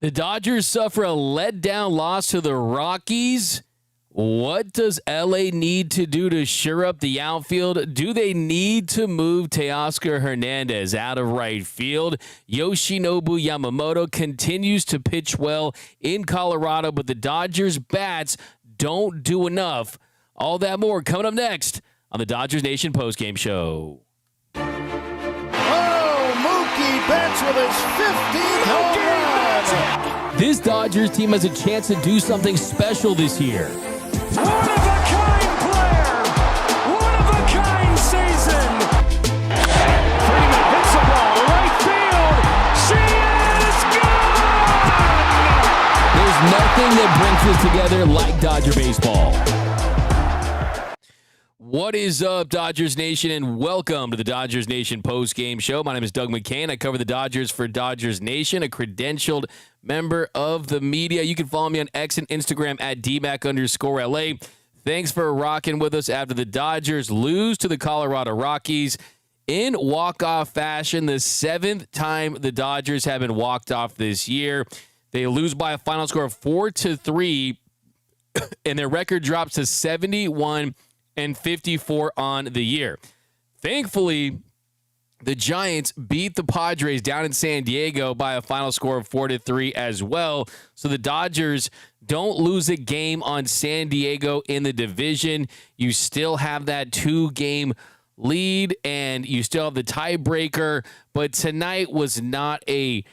The Dodgers suffer a letdown loss to the Rockies. What does LA need to do to shore up the outfield? Do they need to move Teoscar Hernández out of right field? Yoshinobu Yamamoto continues to pitch well in Colorado, but the Dodgers bats don't do enough. All that more coming up next on the Dodgers Nation postgame show. Mookie Betts with his 15th home run. This Dodgers team has a chance to do something special this year. One-of-a-kind player! One-of-a-kind season! Freeman hits the ball to right field. She is gone! There's nothing that brings us together like Dodger baseball. What is up, Dodgers Nation, and welcome to the Dodgers Nation postgame show. My name is Doug McKain. I cover the Dodgers for Dodgers Nation, a credentialed member of the media. You can follow me on X and Instagram at DMac_LA. Thanks for rocking with us after the Dodgers lose to the Colorado Rockies in walk-off fashion. The seventh time the Dodgers have been walked off this year. They lose by a final score of 4-3, and their record drops to 71-54 on the year. Thankfully, the Giants beat the Padres down in San Diego by a final score of 4-3 as well. So the Dodgers don't lose a game on San Diego in the division. You still have that 2-game lead, and you still have the tiebreaker. But tonight was not a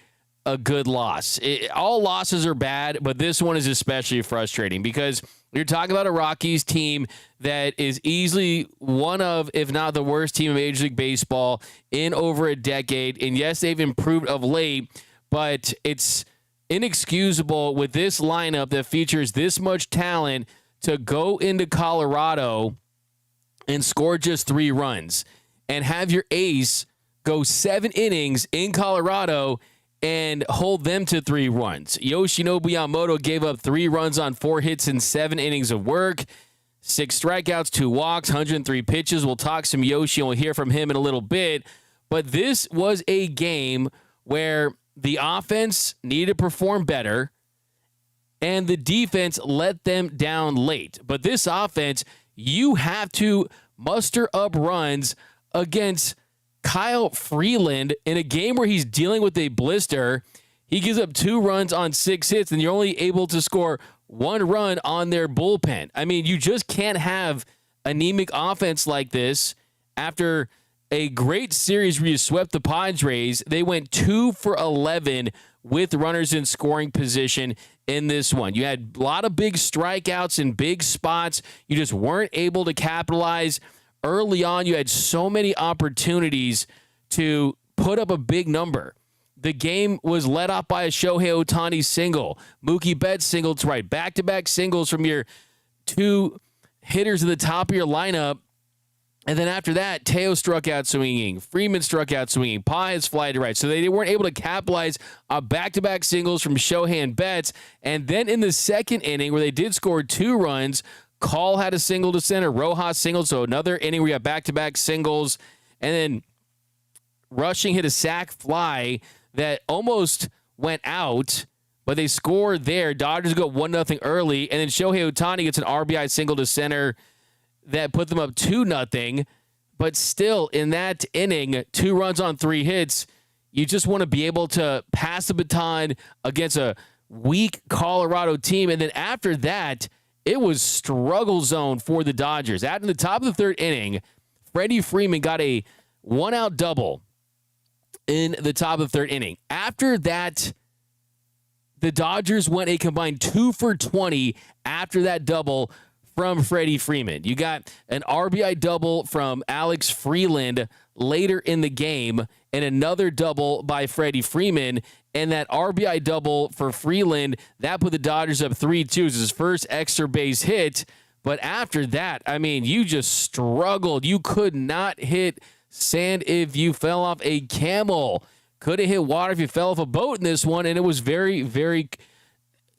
good loss. All losses are bad, but this one is especially frustrating because you're talking about a Rockies team that is easily one of, if not the worst team in Major League Baseball in over a decade. And yes, they've improved of late, but it's inexcusable with this lineup that features this much talent to go into Colorado and score just 3 runs and have your ace go 7 innings in Colorado and hold them to 3 runs. Yoshinobu Yamamoto gave up 3 runs on 4 hits and 7 innings of work, 6 strikeouts, 2 walks, 103 pitches. We'll talk some Yoshi, and we'll hear from him in a little bit. But this was a game where the offense needed to perform better, and the defense let them down late. But this offense, you have to muster up runs against Kyle Freeland in a game where he's dealing with a blister. He gives up 2 runs on 6 hits, and you're only able to score 1 run on their bullpen. I mean, you just can't have anemic offense like this. After a great series where you swept the Padres, they went 2 for 11 with runners in scoring position in this one. You had a lot of big strikeouts in big spots. You just weren't able to capitalize. Early on, you had so many opportunities to put up a big number. The game was led off by a Shohei Ohtani single. Mookie Betts single to right. Back-to-back singles from your 2 hitters at the top of your lineup. And then after that, Teo struck out swinging. Freeman struck out swinging. Páez fly to right. So they weren't able to capitalize on back-to-back singles from Shohei and Betts. And then in the second inning, where they did score 2 runs, Call had a single to center. Rojas singled, so another inning where you have back-to-back singles. And then Rushing hit a sac fly that almost went out, but they scored there. Dodgers go 1-0 early, and then Shohei Ohtani gets an RBI single to center that put them up 2-0. But still, in that inning, 2 runs on 3 hits, you just want to be able to pass the baton against a weak Colorado team. And then after that, it was struggle zone for the Dodgers. At the top of the 3rd inning, Freddie Freeman got a 1-out double in the top of the 3rd inning. After that, the Dodgers went a combined 2 for 20 after that double from Freddie Freeman. You got an RBI double from Alex Freeland later in the game and another double by Freddie Freeman. And that RBI double for Freeland, that put the Dodgers up 3-2. It was his first extra base hit. But after that, I mean, you just struggled. You could not hit sand if you fell off a camel. Couldn't hit water if you fell off a boat in this one. And it was very, very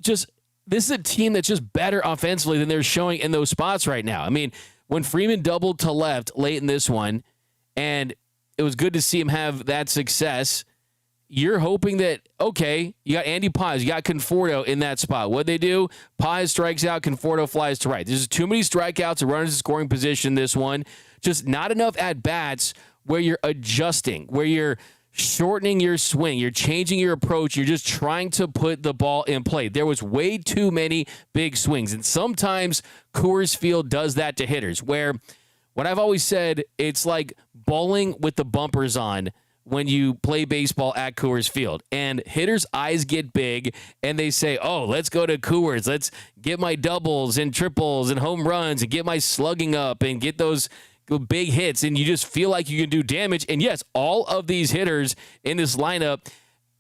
just, this is a team that's just better offensively than they're showing in those spots right now. I mean, when Freeman doubled to left late in this one, and it was good to see him have that success, you're hoping that, okay, you got Andy Paz, you got Conforto in that spot. What'd they do? Paz strikes out, Conforto flies to right. There's too many strikeouts and runners in scoring position this one. Just not enough at-bats where you're adjusting, where you're shortening your swing, you're changing your approach, you're just trying to put the ball in play. There was way too many big swings, and sometimes Coors Field does that to hitters, where what I've always said, it's like bowling with the bumpers on when you play baseball at Coors Field, and hitters' eyes get big, and they say, oh, let's go to Coors, let's get my doubles and triples and home runs and get my slugging up and get those big hits, and you just feel like you can do damage. And yes, all of these hitters in this lineup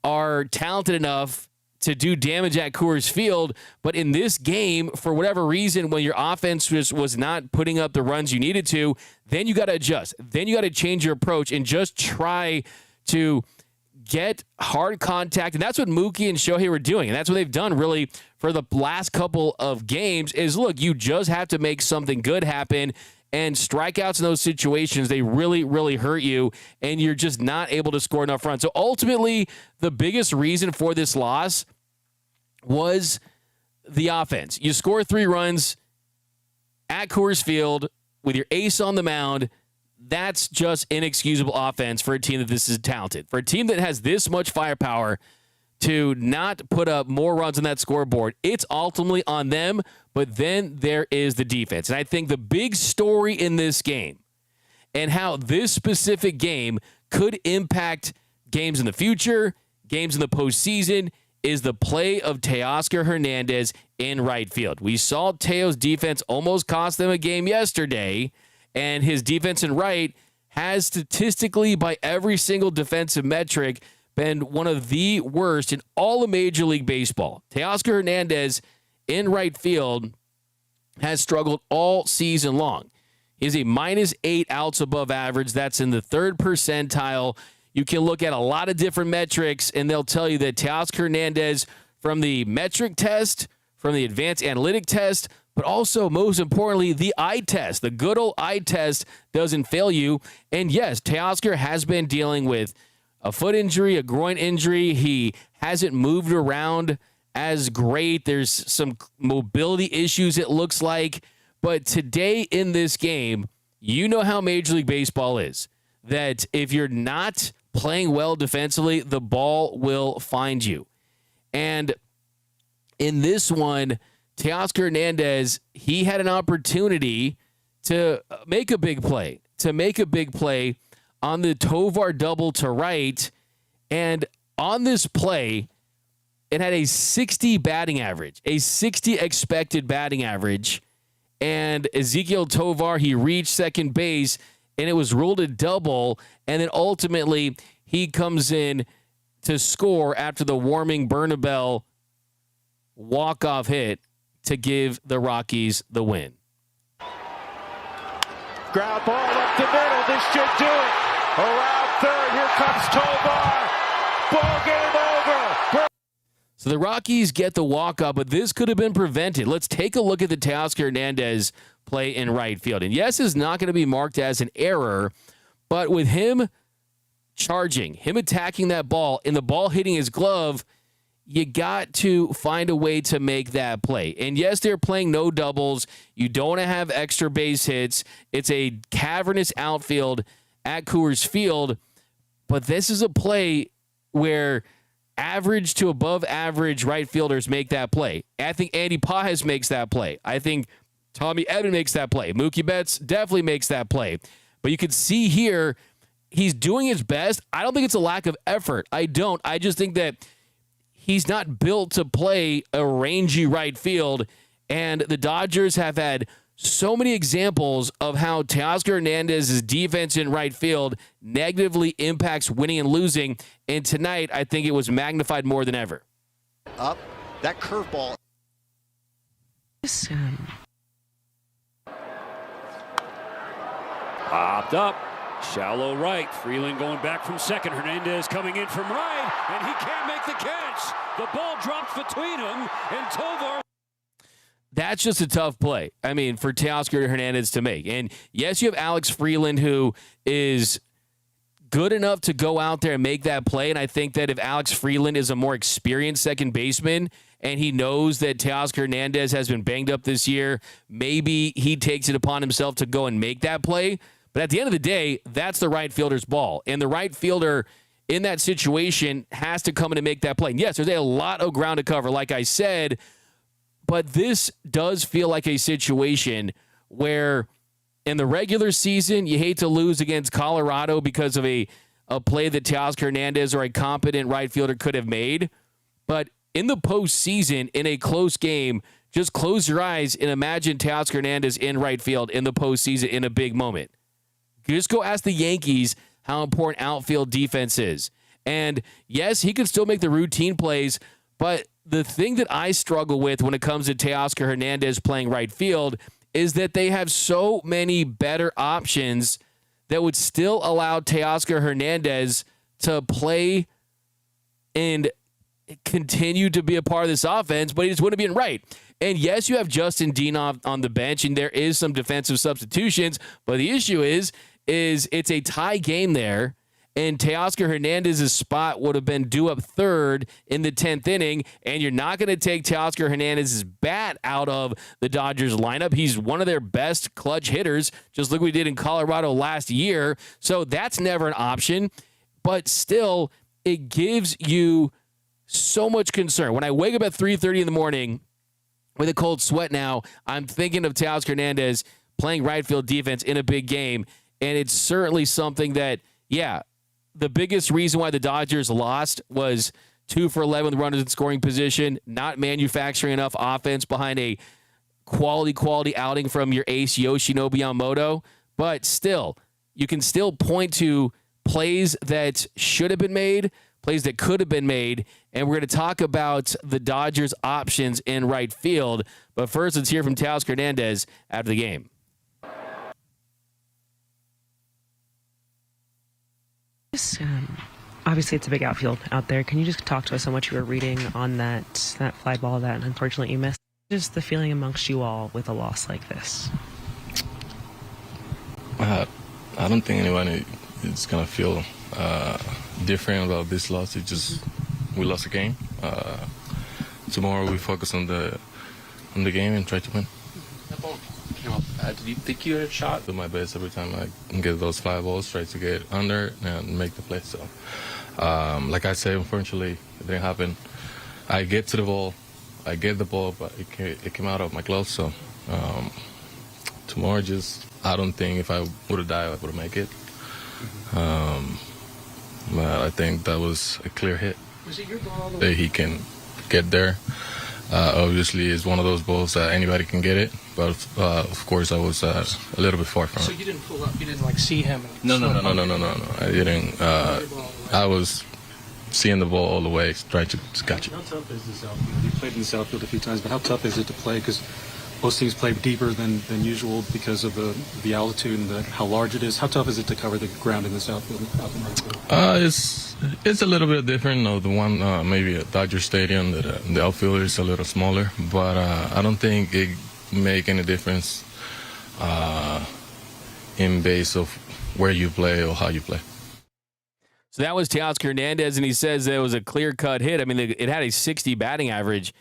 are talented enough to do damage at Coors Field, but in this game, for whatever reason, when your offense was not putting up the runs you needed to, then you got to adjust. Then you got to change your approach and just try to get hard contact. And that's what Mookie and Shohei were doing, and that's what they've done really for the last couple of games is, look, you just have to make something good happen. And strikeouts in those situations, they really, really hurt you, and you're just not able to score enough runs. So ultimately, the biggest reason for this loss was the offense. You score 3 runs at Coors Field with your ace on the mound. That's just inexcusable offense for a team that this is talented. For a team that has this much firepower to not put up more runs on that scoreboard, it's ultimately on them. But then there is the defense. And I think the big story in this game and how this specific game could impact games in the future, games in the postseason, is the play of Teoscar Hernández in right field. We saw Teo's defense almost cost them a game yesterday, and his defense in right has statistically, by every single defensive metric, been one of the worst in all of Major League Baseball. Teoscar Hernández in right field has struggled all season long. He's a -8 outs above average. That's in the 3rd percentile. You can look at a lot of different metrics, and they'll tell you that Teoscar Hernández, from the metric test, from the advanced analytic test, but also, most importantly, the eye test, the good old eye test, doesn't fail you. And yes, Teoscar has been dealing with a foot injury, a groin injury. He hasn't moved around as great. There's some mobility issues, it looks like. But today in this game, you know how Major League Baseball is. That if you're not playing well defensively, the ball will find you. And in this one, Teoscar Hernández, he had an opportunity to make a big play, on the Tovar double to right. And on this play, it had a 60 batting average, a 60 expected batting average. And Ezequiel Tovar, he reached second base, and it was ruled a double. And then ultimately, he comes in to score after the warming Bernabel walk-off hit to give the Rockies the win. Ground ball up the middle. This should do it. Around third. Here comes Tovar. Ball game over. So the Rockies get the walk-off, but this could have been prevented. Let's take a look at the Teoscar Hernández play in right field. And yes, it's not going to be marked as an error, but with him charging, him attacking that ball, and the ball hitting his glove, you got to find a way to make that play. And yes, they're playing no doubles. You don't want to have extra base hits. It's a cavernous outfield at Coors Field, but this is a play where average to above average right fielders make that play. I think Andy Paz makes that play. I think Tommy Edman makes that play. Mookie Betts definitely makes that play. But you can see here, he's doing his best. I don't think it's a lack of effort. I don't. I just think that he's not built to play a rangy right field. And the Dodgers have had so many examples of how Teoscar Hernández's defense in right field negatively impacts winning and losing. And tonight, I think it was magnified more than ever. Up, that curveball. Popped up, shallow right. Freeland going back from second. Hernandez coming in from right, and he can't make the catch. The ball drops between him and Tovar. That's just a tough play, I mean, for Teoscar Hernández to make. And yes, you have Alex Freeland, who is good enough to go out there and make that play. And I think that if Alex Freeland is a more experienced second baseman and he knows that Teoscar Hernández has been banged up this year, maybe he takes it upon himself to go and make that play. But at the end of the day, that's the right fielder's ball. And the right fielder in that situation has to come in and make that play. And yes, there's a lot of ground to cover, like I said, but this does feel like a situation where in the regular season, you hate to lose against Colorado because of a play that Teoscar Hernández or a competent right fielder could have made. But in the postseason, in a close game, just close your eyes and imagine Teoscar Hernández in right field in the postseason in a big moment. Just go ask the Yankees how important outfield defense is. And yes, he can still make the routine plays, but the thing that I struggle with when it comes to Teoscar Hernández playing right field is that they have so many better options that would still allow Teoscar Hernández to play and continue to be a part of this offense, but he just wouldn't be in right. And yes, you have Justin Dean on the bench, and there is some defensive substitutions, but the issue is it's a tie game there, and Teoscar Hernández's spot would have been due up third in the 10th inning, and you're not going to take Teoscar Hernández's bat out of the Dodgers lineup. He's one of their best clutch hitters, just like we did in Colorado last year. So that's never an option, but still, it gives you so much concern. When I wake up at 3:30 in the morning with a cold sweat now, I'm thinking of Teoscar Hernández playing right field defense in a big game, and it's certainly something that, yeah, the biggest reason why the Dodgers lost was 2 for 11 with runners in scoring position, not manufacturing enough offense behind a quality outing from your ace Yoshinobu Yamamoto. But still, you can still point to plays that should have been made, plays that could have been made, and we're going to talk about the Dodgers' options in right field. But first, let's hear from Teoscar Hernández after the game. Obviously, it's a big outfield out there. Can you just talk to us on what you were reading on that fly ball that unfortunately you missed? Just the feeling amongst you all with a loss like this. I don't think anyone is gonna feel different about this loss. It's just we lost a game. Tomorrow we focus on the game and try to win. Did you think you had a shot? Do my best every time I get those fly balls, try to get under and make the play. So, like I said, unfortunately, it didn't happen. I get to the ball, I get the ball, but it came out of my glove. So, tomorrow, I don't think if I would have died, I would have made it. But I think that was a clear hit. Was it your ball? That he can get there. Obviously, it's one of those balls that anybody can get it, but of course, I was a little bit far from it. So you didn't pull up, you didn't see him? No. I didn't. I was seeing the ball all the way, trying to catch it. How tough is this outfield? You played in this outfield a few times, but how tough is it to play? Because most teams play deeper than usual because of the altitude and how large it is. How tough is it to cover the ground in this outfield? It's a little bit different. The one maybe at Dodger Stadium, the outfield is a little smaller, but I don't think it make any difference in base of where you play or how you play. So that was Teoscar Hernández, and he says that it was a clear-cut hit. I mean, it had a 60 batting average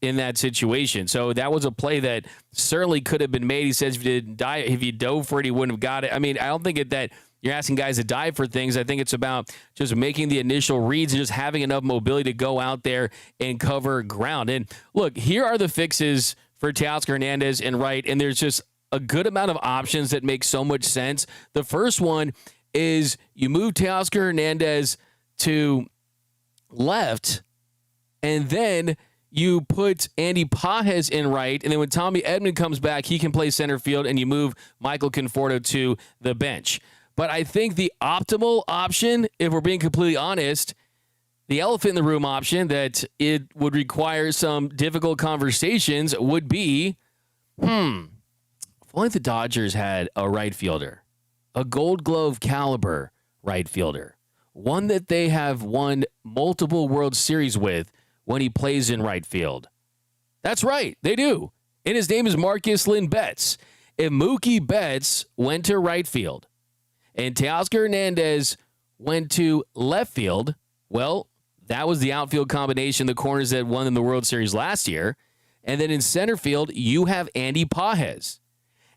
in that situation. So that was a play that certainly could have been made. He says if you dove for it, he wouldn't have got it. I mean, I don't think that you're asking guys to dive for things. I think it's about just making the initial reads and just having enough mobility to go out there and cover ground. And look, here are the fixes for Teoscar Hernández and right, and there's just a good amount of options that make so much sense. The first one is you move Teoscar Hernández to left, and then you put Andy Pages in right, and then when Tommy Edman comes back, he can play center field, and you move Michael Conforto to the bench. But I think the optimal option, if we're being completely honest, the elephant in the room option that it would require some difficult conversations would be, if only the Dodgers had a right fielder, a Gold Glove caliber right fielder, one that they have won multiple World Series with when he plays in right field. That's right, they do. And his name is Marcus Lynn Betts. If Mookie Betts went to right field and Teoscar Hernández went to left field. Well, that was the outfield combination, the corners that won in the World Series last year. And then in center field, you have Andy Pages.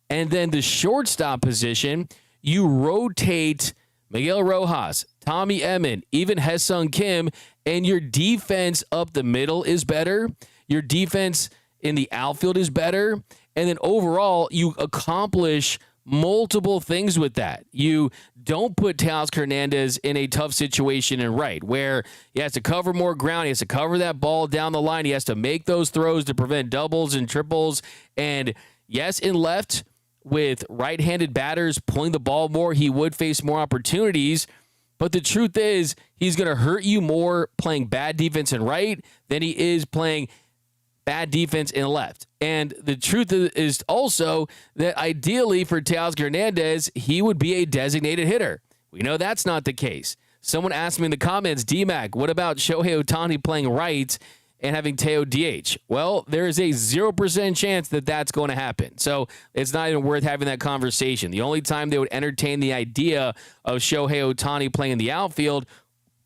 And then the shortstop position, you rotate Miguel Rojas, Tommy Edman, even Haesung Kim, and your defense up the middle is better. Your defense in the outfield is better. And then overall, you accomplish multiple things with that. You don't put Teoscar Hernández in a tough situation in right, where he has to cover more ground. He has to cover that ball down the line. He has to make those throws to prevent doubles and triples. And yes, in left, with right-handed batters pulling the ball more, he would face more opportunities. But the truth is, he's going to hurt you more playing bad defense in right than he is playing bad defense in left. And the truth is also that ideally for Teoscar Hernández, he would be a designated hitter. We know that's not the case. Someone asked me in the comments, D-Mac, what about Shohei Ohtani playing right and having Teo DH? Well, there is a 0% chance that that's going to happen. So it's not even worth having that conversation. The only time they would entertain the idea of Shohei Ohtani playing in the outfield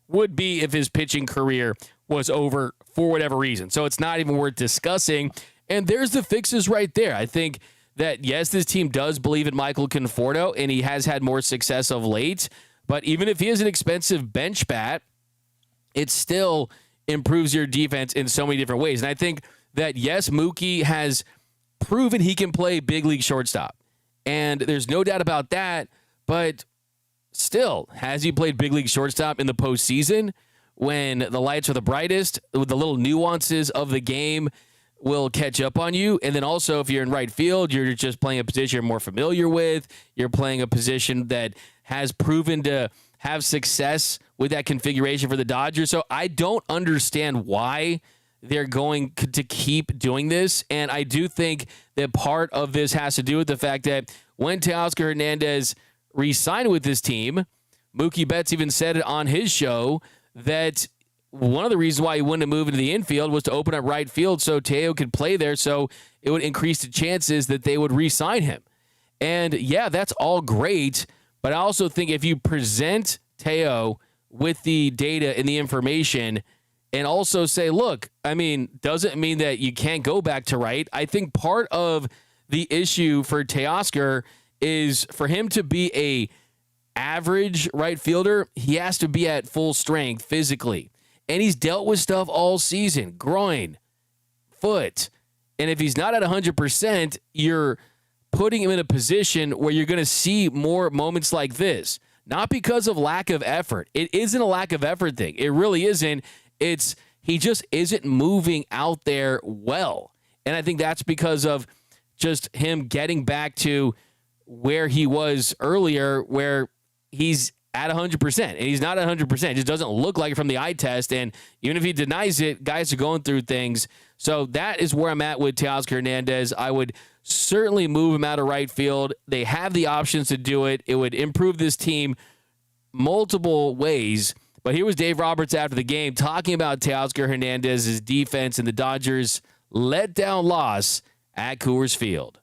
would be if his pitching career was over for whatever reason. So it's not even worth discussing. And there's the fixes right there. I think that, yes, this team does believe in Michael Conforto, and he has had more success of late. But even if he is an expensive bench bat, it still improves your defense in so many different ways. And I think that, yes, Mookie has proven he can play big league shortstop. And there's no doubt about that. But still, has he played big league shortstop in the postseason when the lights are the brightest, with the little nuances of the game will catch up on you? And then also, if you're in right field, you're just playing a position you're more familiar with. You're playing a position that has proven to have success with that configuration for the Dodgers. So I don't understand why they're going to keep doing this. And I do think that part of this has to do with the fact that when Teoscar Hernández re-signed with this team, Mookie Betts even said it on his show that one of the reasons why he wanted to move into the infield was to open up right field so Teo could play there, so it would increase the chances that they would re-sign him. And yeah, that's all great, but I also think if you present Teo with the data and the information and also say, look, I mean, doesn't mean that you can't go back to right. I think part of the issue for Teoscar is for him to be a average right fielder, he has to be at full strength physically. And he's dealt with stuff all season, groin, foot. And if he's not at 100%, you're putting him in a position where you're going to see more moments like this. Not because of lack of effort. It isn't a lack of effort thing. It really isn't. It's he just isn't moving out there well. And I think that's because of just him getting back to where he was earlier, where he's at 100%, and he's not at 100%. It just doesn't look like it from the eye test, and even if he denies it, guys are going through things. So that is where I'm at with Teoscar Hernández. I would certainly move him out of right field. They have the options to do it. It would improve this team multiple ways. But here was Dave Roberts after the game talking about Teoscar Hernández's defense and the Dodgers' letdown loss at Coors Field.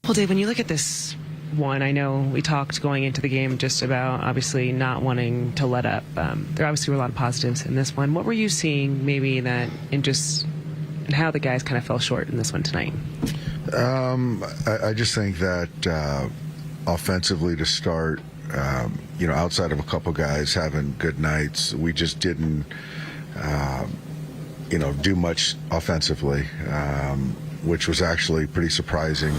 Well, Dave, when you look at this one, I know we talked going into the game just about obviously not wanting to let up. There obviously were a lot of positives in this one. What were you seeing maybe that in just and how the guys kind of fell short in this one tonight? I just think that offensively to start, outside of a couple guys having good nights, we just didn't, do much offensively, which was actually pretty surprising.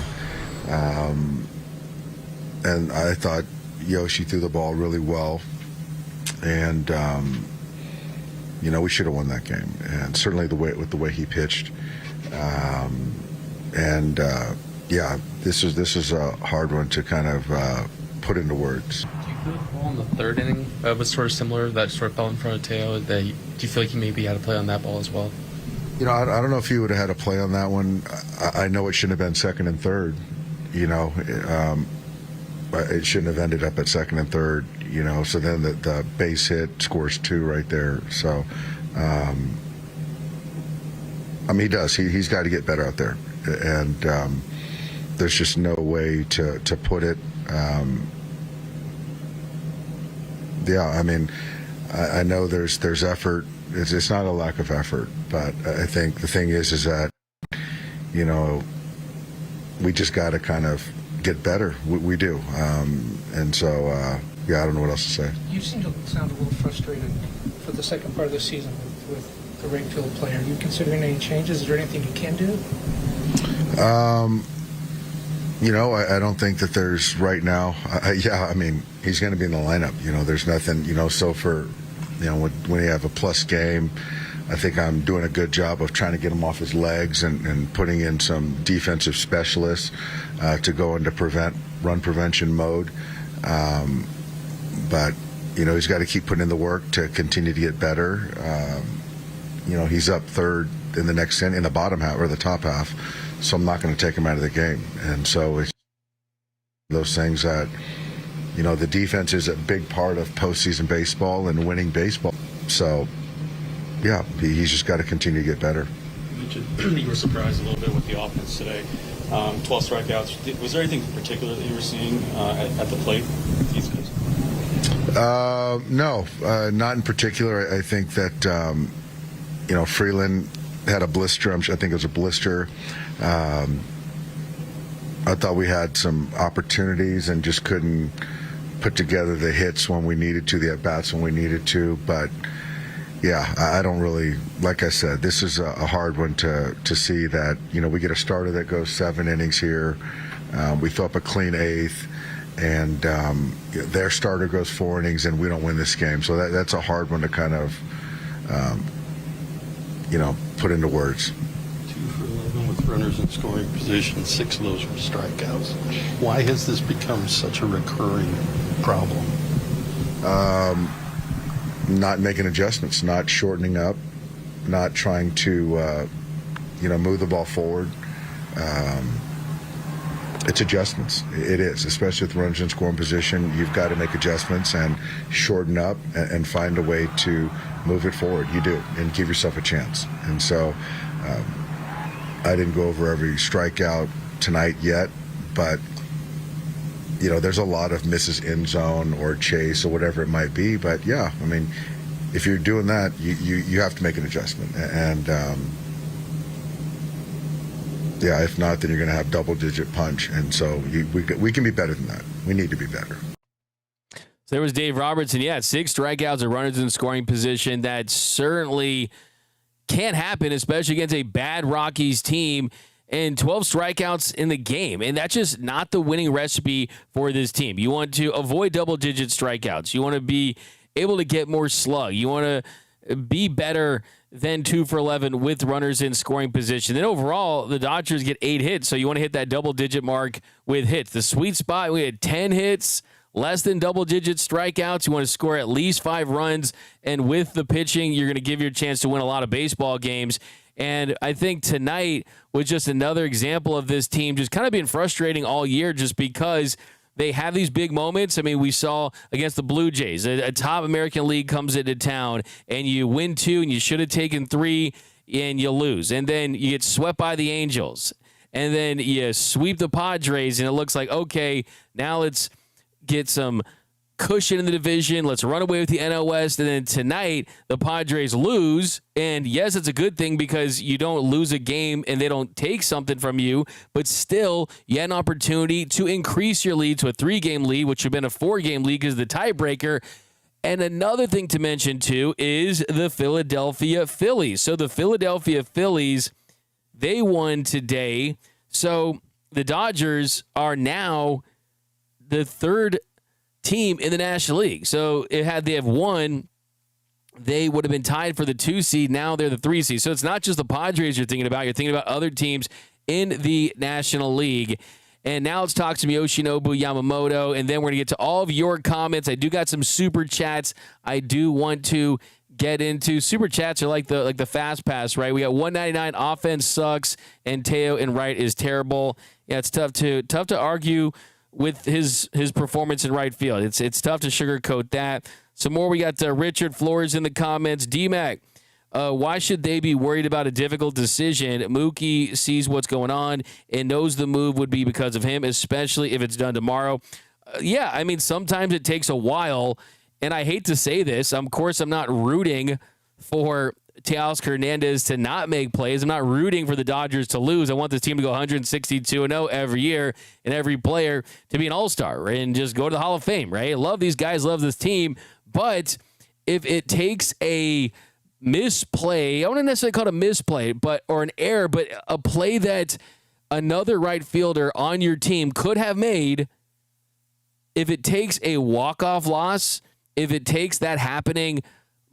And I thought Yoshi threw the ball really well. And, we should have won that game. And certainly with the way he pitched. This is a hard one to kind of put into words. Do you feel like the ball in the third inning was sort of similar, that sort of fell in front of Teo? Do you feel like he maybe had a play on that ball as well? I don't know if he would have had a play on that one. I know it shouldn't have been second and third. It shouldn't have ended up at second and third, so then the base hit scores 2 right there. So, he does. He's got to get better out there. And there's just no way to put it. yeah, I mean, I know there's effort. It's not a lack of effort, but I think the thing is that, you know, we just got to kind of get better. We do. And so, yeah, I don't know what else to say. You seem to sound a little frustrated for the second part of the season with the right field play. Are you considering any changes? Is there anything you can do? You know, I don't think that there's right now. Yeah, I mean, he's going to be in the lineup. You know, there's nothing, you know, so for, you know, when you have a plus game, I think I'm doing a good job of trying to get him off his legs and putting in some defensive specialists to go into run prevention mode. But, you know, he's got to keep putting in the work to continue to get better. You know, he's up third in the next inning, in the bottom half or the top half, so I'm not going to take him out of the game. And so it's those things that, you know, the defense is a big part of postseason baseball and winning baseball. So, yeah, he's just got to continue to get better. You were surprised a little bit with the offense today. 12 strikeouts. Was there anything particular that you were seeing at the plate these days? No, not in particular. I think that, you know, Freeland had a blister. I think it was a blister. I thought we had some opportunities and just couldn't put together the hits when we needed to, the at-bats when we needed to. But, yeah, I don't really, like I said, this is a hard one to see that, you know, we get a starter that goes 7 innings here. We throw up a clean 8th, and their starter goes 4 innings, and we don't win this game. So that's a hard one to kind of, you know, put into words. 2 for 11 with runners in scoring position, 6 of those were strikeouts. Why has this become such a recurring problem? Not making adjustments, not shortening up, not trying to, you know, move the ball forward. It's adjustments. It is, especially with runners in scoring position. You've got to make adjustments and shorten up and find a way to move it forward. You do, and give yourself a chance. And so I didn't go over every strikeout tonight yet, but, you know, there's a lot of misses in zone or chase or whatever it might be. But, yeah, I mean, if you're doing that, you have to make an adjustment. And, yeah, if not, then you're going to have double-digit punch. And so we can be better than that. We need to be better. So there was Dave Robertson. Yeah, 6 strikeouts of runners in scoring position. That certainly can't happen, especially against a bad Rockies team, and 12 strikeouts in the game. And that's just not the winning recipe for this team. You want to avoid double-digit strikeouts. You want to be able to get more slug. You want to be better than 2 for 11 with runners in scoring position. Then overall, the Dodgers get 8 hits, so you want to hit that double-digit mark with hits. The sweet spot, we had 10 hits, less than double-digit strikeouts. You want to score at least 5 runs, and with the pitching, you're going to give your chance to win a lot of baseball games. And I think tonight was just another example of this team just kind of being frustrating all year just because they have these big moments. I mean, we saw against the Blue Jays, a top American League comes into town, and you win 2, and you should have taken 3, and you lose. And then you get swept by the Angels. And then you sweep the Padres, and it looks like, okay, now let's get some cushion in the division. Let's run away with the NL West. And then tonight, the Padres lose. And yes, it's a good thing because you don't lose a game and they don't take something from you. But still, you had an opportunity to increase your lead to a 3-game lead, which would have been a 4-game lead because of the tiebreaker. And another thing to mention, too, is the Philadelphia Phillies. So the Philadelphia Phillies, they won today. So the Dodgers are now the 3rd team in the National League. So had they have won, they would have been tied for the 2 seed. Now they're the 3 seed. So it's not just the Padres you're thinking about. You're thinking about other teams in the National League. And now let's talk some Yoshinobu Yamamoto, and then we're going to get to all of your comments. I do got some super chats I do want to get into. Super chats are like the fast pass, right? We got 199 offense sucks, and Teo in right is terrible. Yeah, it's tough to argue with his performance in right field. It's tough to sugarcoat that. Some more, we got Richard Flores in the comments. D-Mac, why should they be worried about a difficult decision? Mookie sees what's going on and knows the move would be because of him, especially if it's done tomorrow. Yeah, I mean, sometimes it takes a while, and I hate to say this, of course I'm not rooting for Teoscar Hernández to not make plays. I'm not rooting for the Dodgers to lose. I want this team to go 162-0 every year and every player to be an all-star and just go to the Hall of Fame, right? I love these guys, love this team, but if it takes a misplay, I wouldn't necessarily call it a misplay, or an error, but a play that another right fielder on your team could have made, if it takes a walk-off loss, if it takes that happening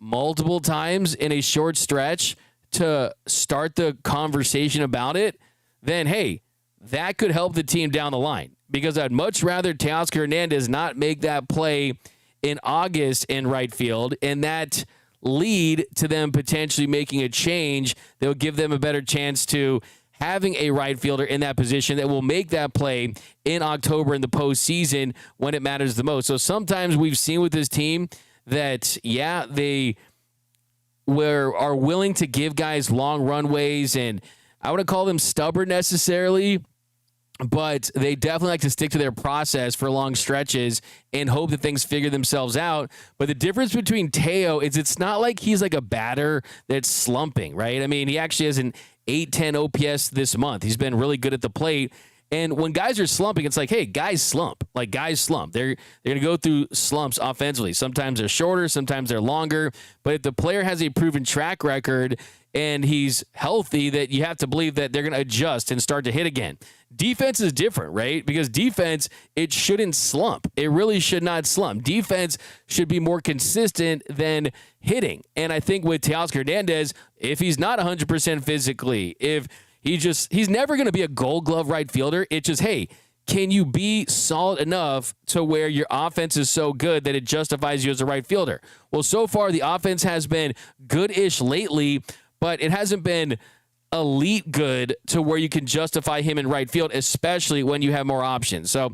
multiple times in a short stretch to start the conversation about it, then, hey, that could help the team down the line. Because I'd much rather Teoscar Hernández not make that play in August in right field, and that lead to them potentially making a change that will give them a better chance to having a right fielder in that position that will make that play in October in the postseason when it matters the most. So sometimes we've seen with this team that, yeah, they are willing to give guys long runways, and I wouldn't call them stubborn necessarily, but they definitely like to stick to their process for long stretches and hope that things figure themselves out. But the difference between Teo is it's not like he's like a batter that's slumping, right? I mean, he actually has an 810 OPS this month. He's been really good at the plate. And when guys are slumping, it's like, hey, guys slump. Like, guys slump. They're going to go through slumps offensively. Sometimes they're shorter, sometimes they're longer. But if the player has a proven track record and he's healthy, that you have to believe that they're going to adjust and start to hit again. Defense is different, right? Because defense, it shouldn't slump. It really should not slump. Defense should be more consistent than hitting. And I think with Teoscar Hernández, if he's not 100% physically, if he's never going to be a Gold Glove right fielder. It's just, hey, can you be solid enough to where your offense is so good that it justifies you as a right fielder? Well, so far the offense has been good-ish lately, but it hasn't been elite good to where you can justify him in right field, especially when you have more options. So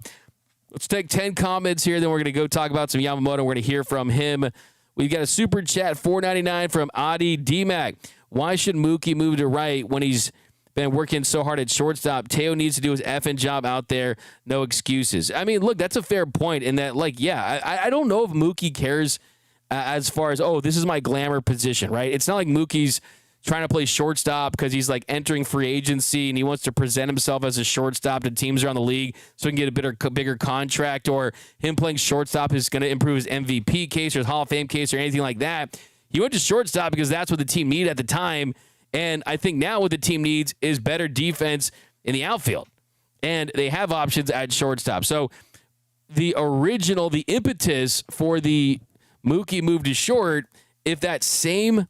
let's take 10 comments here, then we're going to go talk about some Yamamoto. We're going to hear from him. We've got a super chat, $4.99 from Adi DMAC. Why should Mookie move to right when he's been working so hard at shortstop? Teo needs to do his effing job out there. No excuses. I mean, look, that's a fair point in that, like, yeah, I don't know if Mookie cares as far as, oh, this is my glamour position, right? It's not like Mookie's trying to play shortstop because he's like entering free agency and he wants to present himself as a shortstop to teams around the league so he can get a bigger contract, or him playing shortstop is going to improve his MVP case or his Hall of Fame case or anything like that. He went to shortstop because that's what the team needed at the time. And I think now what the team needs is better defense in the outfield. And they have options at shortstop. So the impetus for the Mookie move to short, if that same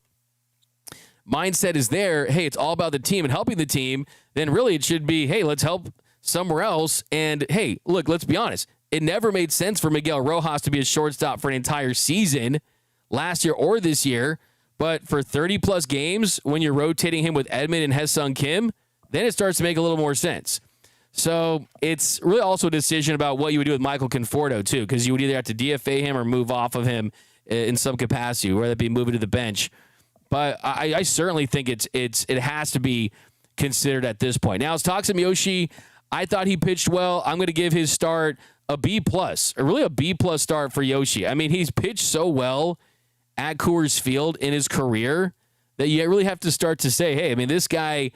mindset is there, hey, it's all about the team and helping the team, then really it should be, hey, let's help somewhere else. And, hey, look, let's be honest. It never made sense for Miguel Rojas to be a shortstop for an entire season last year or this year. But for 30-plus games, when you're rotating him with Edman and Haesung Kim, then it starts to make a little more sense. So it's really also a decision about what you would do with Michael Conforto, too, because you would either have to DFA him or move off of him in some capacity, whether it be moving to the bench. But I certainly think it has to be considered at this point. Now, it's Taksim Yoshi. I thought he pitched well. I'm going to give his start a B+, or really a B+ start for Yoshi. I mean, he's pitched so well at Coors Field in his career that you really have to start to say, hey, I mean, this guy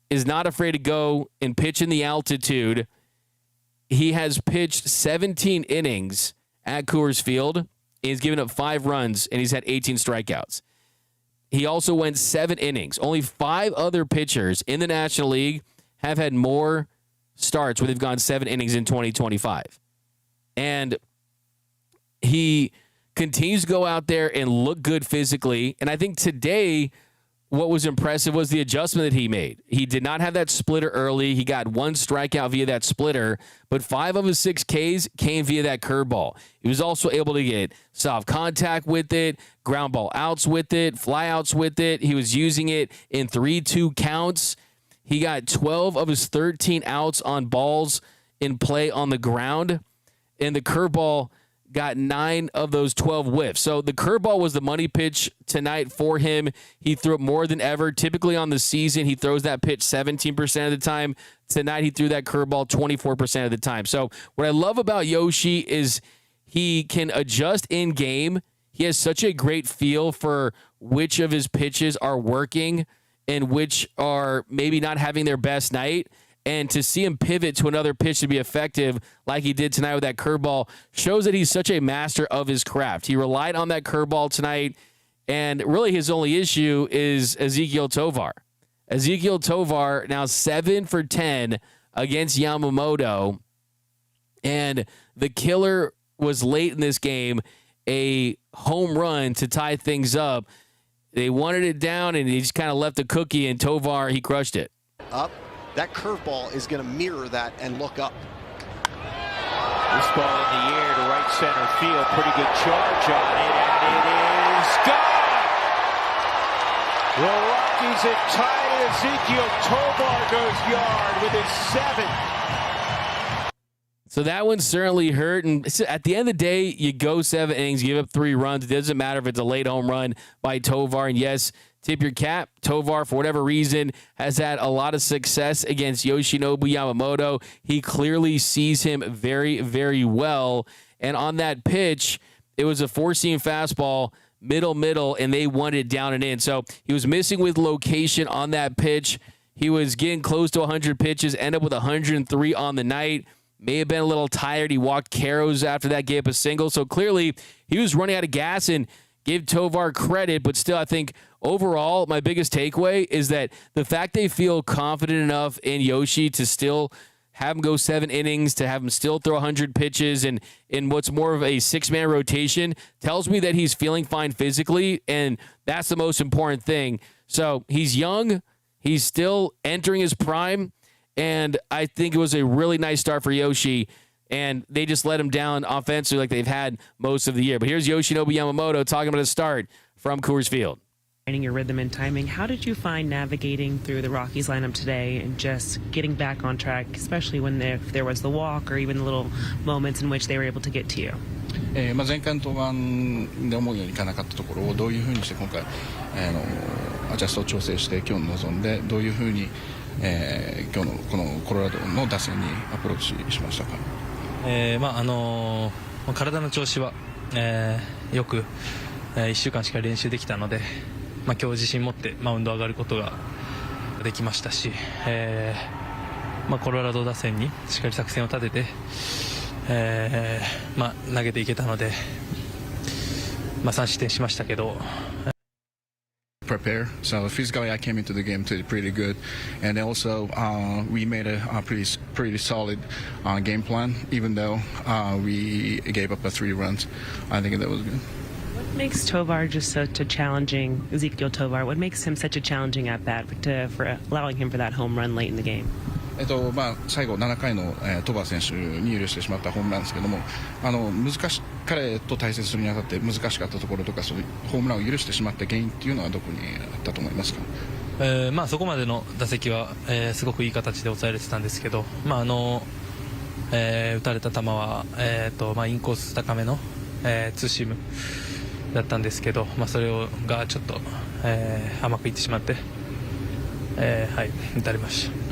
is not afraid to go and pitch in the altitude. He has pitched 17 innings at Coors Field. He's given up 5 runs, and he's had 18 strikeouts. He also went 7 innings. Only 5 other pitchers in the National League have had more starts where they've gone 7 innings in 2025. And he continues to go out there and look good physically. And I think today what was impressive was the adjustment that he made. He did not have that splitter early. He got 1 strikeout via that splitter, but 5 of his 6 Ks came via that curveball. He was also able to get soft contact with it, ground ball outs with it, fly outs with it. He was using it in 3-2 counts. He got 12 of his 13 outs on balls in play on the ground, and the curveball got 9 of those 12 whiffs. So the curveball was the money pitch tonight for him. He threw it more than ever. Typically on the season, he throws that pitch 17% of the time. Tonight, he threw that curveball 24% of the time. So what I love about Yoshi is he can adjust in game. He has such a great feel for which of his pitches are working and which are maybe not having their best night. And to see him pivot to another pitch to be effective like he did tonight with that curveball shows that he's such a master of his craft. He relied on that curveball tonight, and really his only issue is Ezequiel Tovar. Ezequiel Tovar now 7 for 10 against Yamamoto, and the killer was late in this game, a home run to tie things up. They wanted it down, and he just kind of left the cookie, and Tovar, he crushed it. Up. That curveball is going to mirror that and look up. This ball in the air to right center field. Pretty good charge on it, and it is gone. The Rockies have tied it. Ezequiel Tovar goes yard with his 7th. So that one certainly hurt. And at the end of the day, you go 7 innings, give up 3 runs. It doesn't matter if it's a late home run by Tovar. And yes, tip your cap. Tovar, for whatever reason, has had a lot of success against Yoshinobu Yamamoto. He clearly sees him very, very well. And on that pitch, it was a 4-seam fastball, middle, and they wanted it down and in. So he was missing with location on that pitch. He was getting close to 100 pitches, ended up with 103 on the night. May have been a little tired. He walked Caros after that, gave up a single. So clearly he was running out of gas, and give Tovar credit. But still, I think overall, my biggest takeaway is that the fact they feel confident enough in Yoshi to still have him go 7 innings, to have him still throw 100 pitches, and in what's more of a 6-man rotation tells me that he's feeling fine physically, and that's the most important thing. So he's young. He's still entering his prime. And I think it was a really nice start for Yoshi, and they just let him down offensively like they've had most of the year. But here's Yoshinobu Yamamoto talking about his start from Coors Field. Finding your rhythm and timing, how did you find navigating through the Rockies lineup today and just getting back on track, especially when there was the walk or even the little moments in which they were able to get to you? 前回の登板で思うようにいかなかったところをどういうふうにして今回アジャストを調整して今日に臨んでどういうふうに今日のこのコロラドの打線にアプローチしましたか。体の調子は、よく、1週間しか練習できたので、今日自信持ってマウンド上がることができましたし、コロラド打線にしっかり作戦を立てて、投げていけたので、3失点しましたけど。Prepare. So physically, I came into the game pretty good, and also we made a pretty solid game plan. Even though we gave up 3 runs, I think that was good. What makes Tovar just such a challenging Ezequiel Tovar? What makes him such a challenging at bat for allowing him for that home run late in the game? 最後7回のトバ選手に許してしまったホームランですけども彼と対戦するにあたって難しかったところとかそういうホームランを許してしまった原因っていうのはどこにあったと思いますか。そこまでの打席は、すごくいい形で抑えれてたんですけど、打たれた球は、インコース高めの、ツーシームだったんですけど、それがちょっと、甘くいってしまって、打たれました。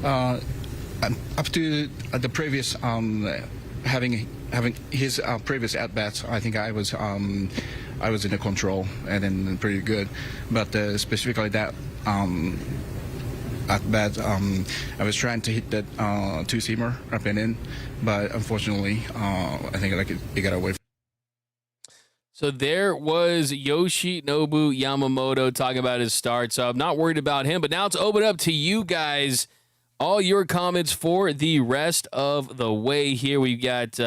Up to the previous having his previous at bats, I think I was in the control and then pretty good, but specifically that at bat, I was trying to hit that 2-seamer up and in, but unfortunately, I think it got away. So there was Yoshinobu Yamamoto talking about his start. So I'm not worried about him, but now it's open up to you guys. All your comments for the rest of the way here. We got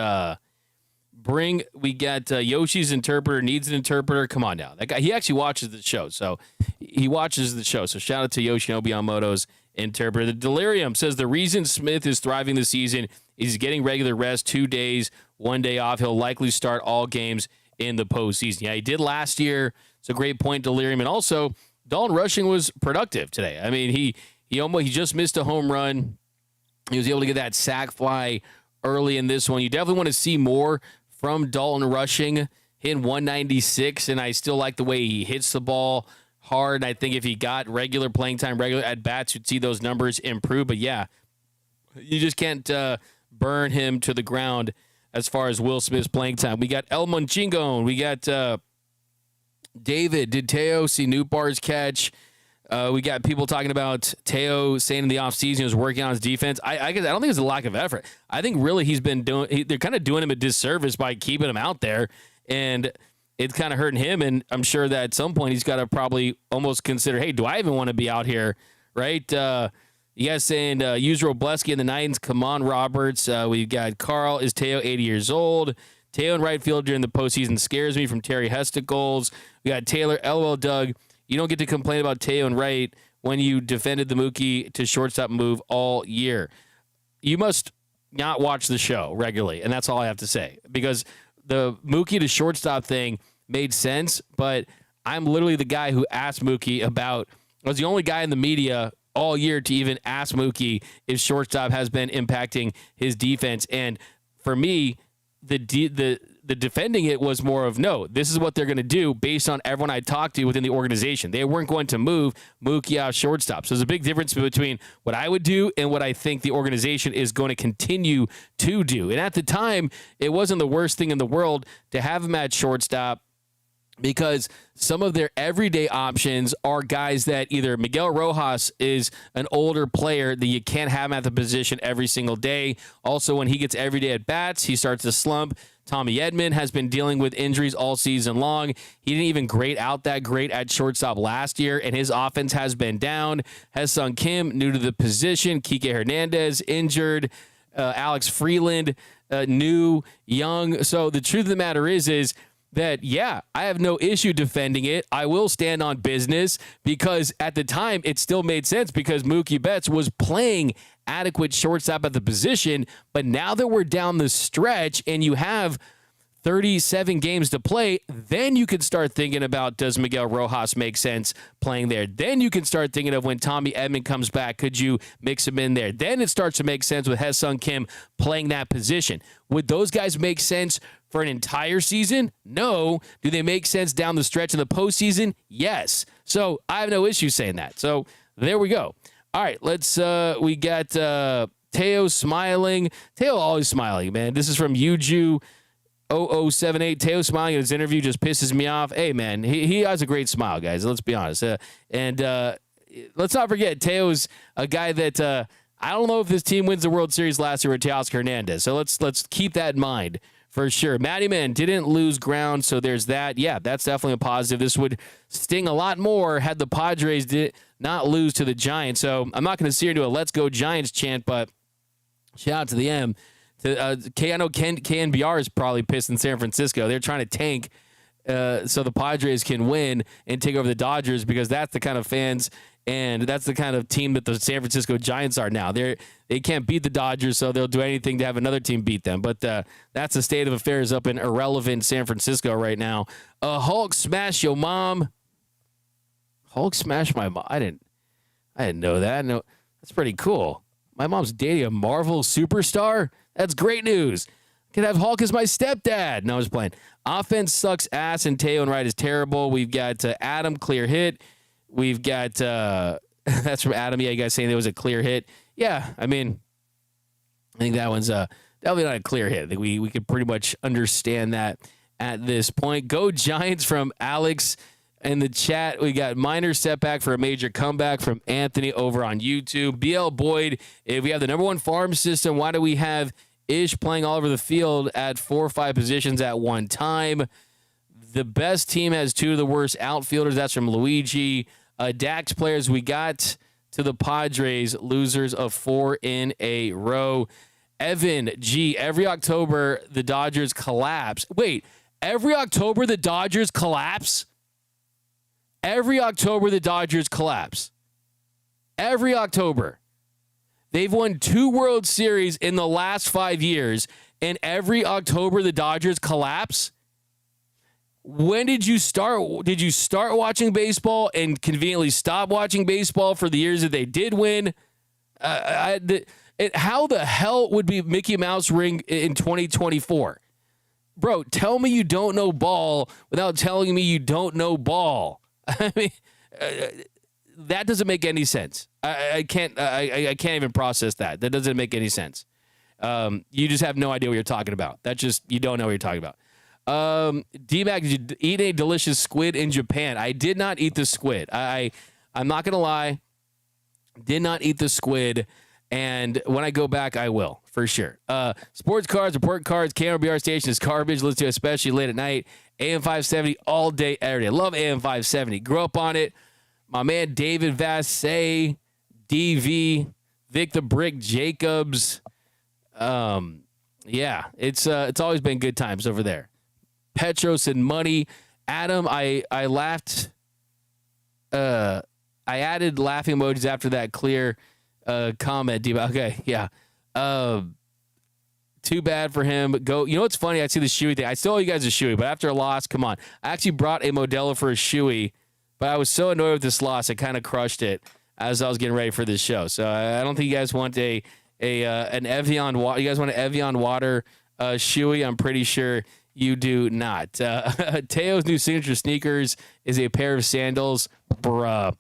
Yoshi's interpreter needs an interpreter. Come on now. That guy, he actually watches the show. So shout out to Yoshinobu Yamamoto's interpreter. The Delirium says the reason Smith is thriving this season is he's getting regular rest, 2 days, 1 day off. He'll likely start all games in the postseason. Yeah, he did last year. It's a great point, Delirium. And also, Dalton Rushing was productive today. I mean, he just missed a home run. He was able to get that sac fly early in this one. You definitely want to see more from Dalton Rushing, hitting 196, and I still like the way he hits the ball hard. I think if he got regular playing time, regular at-bats, you'd see those numbers improve. But, yeah, you just can't burn him to the ground as far as Will Smith's playing time. We got El Monchingon. We got David. Did Teo see Nootbaar's catch? We got people talking about Teo saying in the offseason he was working on his defense. I guess I don't think it's a lack of effort. I think really he's been they're kind of doing him a disservice by keeping him out there, and it's kind of hurting him. And I'm sure that at some point he's got to probably almost consider, hey, do I even want to be out here, right? You guys saying use Robleski in the Nines. Come on, Roberts. We've got Carl. Is Teo 80 years old? Teo in right field during the postseason scares me from Terry Hesticles. We got Taylor. LOL, Doug. You don't get to complain about Teo and right when you defended the Mookie to shortstop move all year. You must not watch the show regularly, and that's all I have to say. Because the Mookie to shortstop thing made sense, but I'm literally the guy who asked Mookie about, I was the only guy in the media all year to even ask Mookie if shortstop has been impacting his defense. And for me, the defending it was more of, no, this is what they're going to do based on everyone I talked to within the organization. They weren't going to move Mookie out shortstop. So there's a big difference between what I would do and what I think the organization is going to continue to do. And at the time, it wasn't the worst thing in the world to have him at shortstop, because some of their everyday options are guys that either Miguel Rojas is an older player that you can't have him at the position every single day. Also, when he gets everyday at bats, he starts to slump. Tommy Edman has been dealing with injuries all season long. He didn't even grade out that great at shortstop last year, and his offense has been down. Ha-Seong Kim, new to the position. Kike Hernandez, injured. Alex Freeland, new, young. So the truth of the matter is that, yeah, I have no issue defending it. I will stand on business, because at the time it still made sense because Mookie Betts was playing adequate shortstop at the position. But now that we're down the stretch and you have 37 games to play, then you can start thinking about, does Miguel Rojas make sense playing there? Then you can start thinking of, when Tommy Edman comes back, could you mix him in there? Then it starts to make sense with Ha-Seong Kim playing that position. Would those guys make sense for an entire season? No. Do they make sense down the stretch in the postseason? Yes. So I have no issue saying that. So there we go. All right, we got Teo smiling. Teo always smiling, man. This is from Yuju 0078. Teo smiling in his interview just pisses me off. Hey, man, he has a great smile, guys. Let's be honest. And let's not forget, Teo's a guy that I don't know if this team wins the World Series last year with Teoscar Hernández. So let's keep that in mind for sure. Matty Man didn't lose ground, so there's that. Yeah, that's definitely a positive. This would sting a lot more had the Padres did not lose to the Giants. So I'm not going to sit here and do a "Let's Go Giants" chant, but shout out to the M. I know KNBR is probably pissed in San Francisco. They're trying to tank so the Padres can win and take over the Dodgers, because that's the kind of fans and that's the kind of team that the San Francisco Giants are now. They can't beat the Dodgers, so they'll do anything to have another team beat them. But that's the state of affairs up in irrelevant San Francisco right now. Hulk smash your mom. Hulk smash my mom. I didn't know that. No, that's pretty cool. My mom's dating a Marvel superstar. That's great news. Could have Hulk as my stepdad. No, I was playing. Offense sucks ass, and Teo and Wright is terrible. We've got Adam, clear hit. We've got, that's from Adam. Yeah, you guys saying there was a clear hit. Yeah, I mean, I think that one's definitely not a clear hit. I think we could pretty much understand that at this point. Go Giants from Alex in the chat. We got minor setback for a major comeback from Anthony over on YouTube. BL Boyd, if we have the number one farm system, why do we have Ish playing all over the field at 4 or 5 positions at one time? The best team has 2 of the worst outfielders. That's from Luigi. Dax players, we got to the Padres, losers of 4 in a row. Evan G, every October the Dodgers collapse. Wait, every October the Dodgers collapse? Every October the Dodgers collapse. Every October. They've won 2 World Series in the last 5 years, and every October the Dodgers collapse? When did you start? Did you start watching baseball and conveniently stop watching baseball for the years that they did win? How the hell would be Mickey Mouse ring in 2024? Bro, tell me you don't know ball without telling me you don't know ball. I mean, that doesn't make any sense. I can't even process that. That doesn't make any sense. You just have no idea what you're talking about. You don't know what you're talking about. D-Mac, did you eat a delicious squid in Japan? I did not eat the squid. I'm not going to lie. Did not eat the squid. And when I go back, I will, for sure. Sports cards, report cards, KMRBR station is garbage. Listen to it, especially late at night. AM 570 all day, every day. Love AM 570. Grew up on it. My man David Vassay, DV, Vic the Brick Jacobs. Yeah, it's always been good times over there. Petros and money. Adam, I laughed. I added laughing emojis after that clear comment. Okay, yeah. Too bad for him. Go. You know what's funny? I see the Shoei thing. I still owe you guys a Shoei, but after a loss, come on. I actually brought a Modelo for a Shoei, but I was so annoyed with this loss, I kind of crushed it as I was getting ready for this show. So I don't think you guys want an Evian water. You guys want an Evian water Shoei? I'm pretty sure you do not. Teo's new signature sneakers is a pair of sandals. Bruh.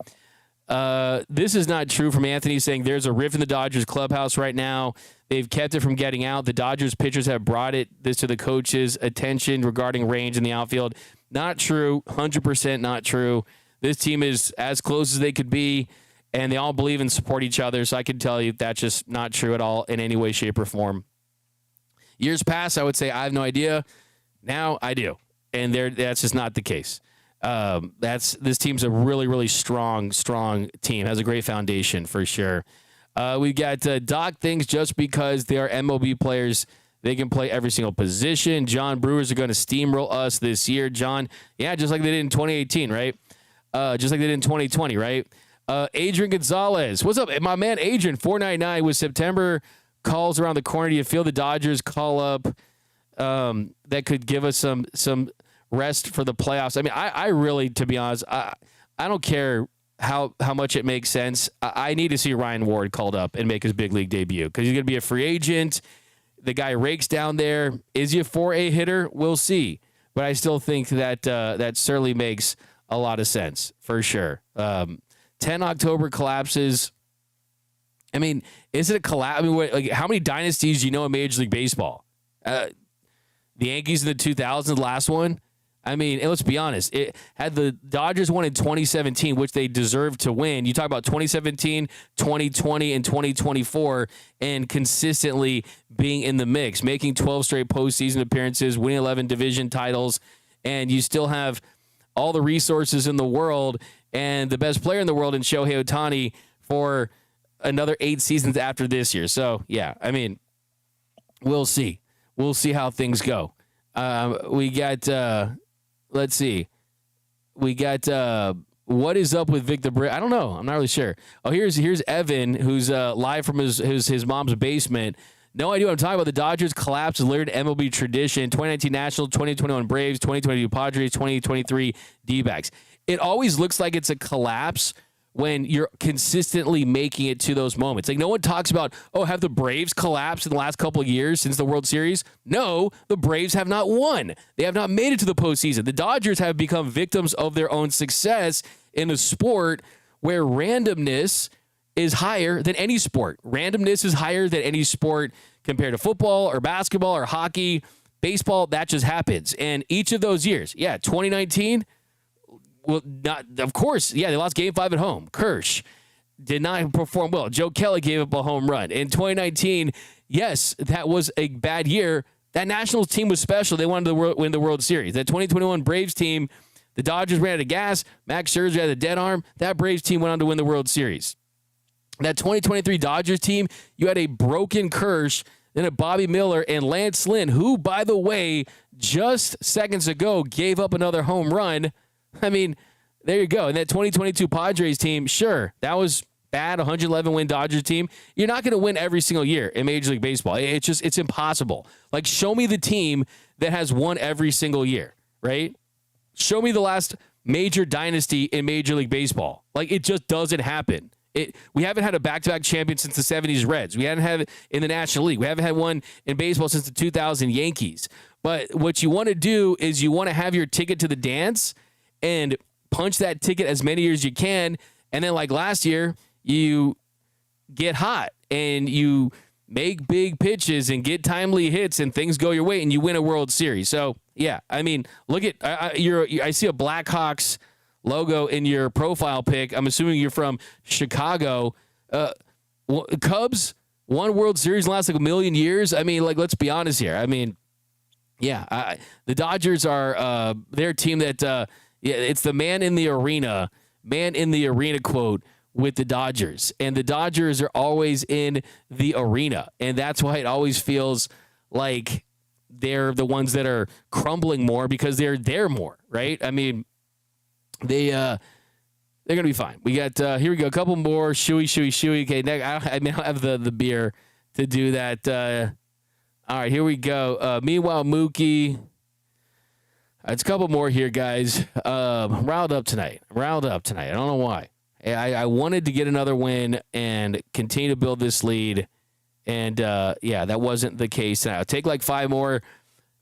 This is not true from Anthony, saying there's a rift in the Dodgers clubhouse right now. They've kept it from getting out. The Dodgers pitchers have brought this to the coach's attention regarding range in the outfield. Not true. 100% not true. This team is as close as they could be, and they all believe and support each other. So I can tell you that's just not true at all in any way, shape, or form. Years past, I would say I have no idea. Now I do, and that's just not the case. This team's a really, really strong team. Has a great foundation for sure. We got Doc thinks just because they are MLB players, they can play every single position. John, Brewers are going to steamroll us this year. John, yeah, just like they did in 2018, right? Just like they did in 2020, right? Adrian Gonzalez, what's up, my man? Adrian 499 with September calls around the corner. Do you feel the Dodgers call up that could give us some rest for the playoffs? I mean, I really, to be honest, I don't care how much it makes sense. I need to see Ryan Ward called up and make his big league debut because he's going to be a free agent. The guy rakes down there. Is he a 4A hitter? We'll see. But I still think that that certainly makes a lot of sense for sure. 10 October collapses. I mean, is it a collapse? I mean, how many dynasties do you know in Major League Baseball? The Yankees in the 2000s, last one. I mean, and let's be honest. Had the Dodgers won in 2017, which they deserved to win, you talk about 2017, 2020, and 2024, and consistently being in the mix, making 12 straight postseason appearances, winning 11 division titles, and you still have all the resources in the world and the best player in the world in Shohei Ohtani for another 8 seasons after this year. So, yeah, I mean, we'll see. We'll see how things go. We got... Let's see. We got what is up with Vic the Brick? I don't know. I'm not really sure. Oh, here's Evan, who's live from his mom's basement. No idea what I'm talking about. The Dodgers collapse is layered MLB tradition. 2019 Nationals, 2021 Braves, 2022 Padres, 2023 D-backs. It always looks like it's a collapse when you're consistently making it to those moments. Like, no one talks about, oh, have the Braves collapsed in the last couple of years since the World Series? No, the Braves have not won. They have not made it to the postseason. The Dodgers have become victims of their own success in a sport where randomness is higher than any sport. Randomness is higher than any sport compared to football or basketball or hockey. Baseball, that just happens. And each of those years, 2019, well, not of course. Yeah, they lost Game 5 at home. Kirsch did not perform well. Joe Kelly gave up a home run. In 2019, yes, that was a bad year. That Nationals team was special. They wanted to win the World Series. That 2021 Braves team, the Dodgers ran out of gas. Max Scherzer had a dead arm. That Braves team went on to win the World Series. That 2023 Dodgers team, you had a broken Kirsch, then a Bobby Miller and Lance Lynn, who, by the way, just seconds ago gave up another home run. I mean, there you go. And that 2022 Padres team, sure, that was bad, 111-win Dodgers team. You're not going to win every single year in Major League Baseball. It's impossible. Like, show me the team that has won every single year, right? Show me the last major dynasty in Major League Baseball. Like, it just doesn't happen. We haven't had a back-to-back champion since the 70s Reds. We haven't had it in the National League. We haven't had one in baseball since the 2000 Yankees. But what you want to do is you want to have your ticket to the dance and punch that ticket as many years as you can. And then, like last year, you get hot and you make big pitches and get timely hits and things go your way and you win a World Series. So, yeah, I mean, look at I see a Blackhawks logo in your profile pic. I'm assuming you're from Chicago. Cubs won World Series in the last like a million years. I mean, like, let's be honest here. I mean, yeah, the Dodgers are their team that it's the man in the arena quote with the Dodgers. And the Dodgers are always in the arena. And that's why it always feels like they're the ones that are crumbling more because they're there more, right? I mean, they're going to be fine. We got, here we go, a couple more. Shuey. Okay, next, I don't have the beer to do that. All right, here we go. Meanwhile, Mookie. It's a couple more here, guys. Riled up tonight. I don't know why. I wanted to get another win and continue to build this lead. And, that wasn't the case. Now, take like 5 more.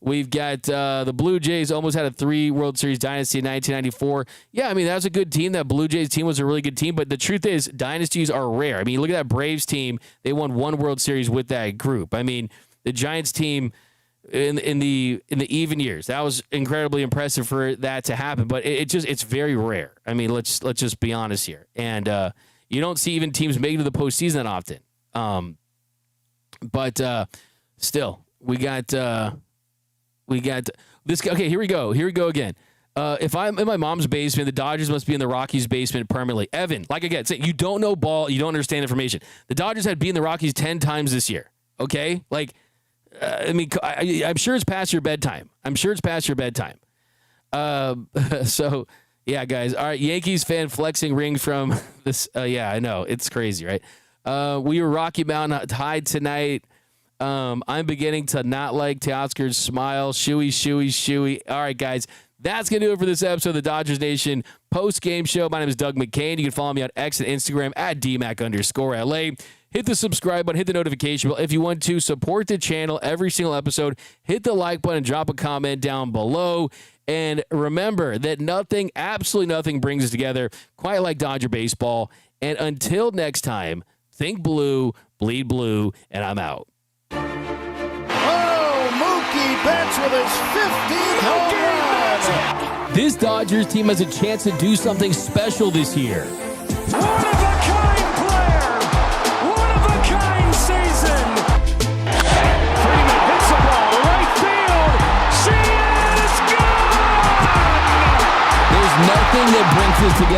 We've got the Blue Jays almost had a 3 World Series dynasty in 1994. Yeah, I mean, that was a good team. That Blue Jays team was a really good team. But the truth is, dynasties are rare. I mean, look at that Braves team. They won 1 World Series with that group. I mean, the Giants team in the even years, that was incredibly impressive for that to happen. But it's very rare. I mean, let's just be honest here. And you don't see even teams make it to the postseason that often. But still, we got this. Okay, here we go again. If I'm in my mom's basement, the Dodgers must be in the Rockies' basement permanently. Evan, like again, say you don't know ball, you don't understand information. The Dodgers had beaten the Rockies 10 times this year. Okay, like. I mean, I'm sure it's past your bedtime. So, yeah, guys. All right, Yankees fan flexing ring from this. Yeah, I know. It's crazy, right? We were Rocky Mountain High tonight. I'm beginning to not like Teoscar's smile. Shuey. All right, guys. That's going to do it for this episode of the Dodgers Nation post-game show. My name is Doug McKain. You can follow me on X and Instagram at DMac_LA. Hit the subscribe button, hit the notification bell. If you want to support the channel every single episode, hit the like button, drop a comment down below. And remember that absolutely nothing brings us together quite like Dodger baseball. And until next time, think blue, bleed blue, and I'm out. Oh, Mookie Betts with his 15th home run. This Dodgers team has a chance to do something special this year. One-of-a-kind player! One-of-a-kind season! Freeman hits the ball to right field. She is gone! There's nothing that brings us together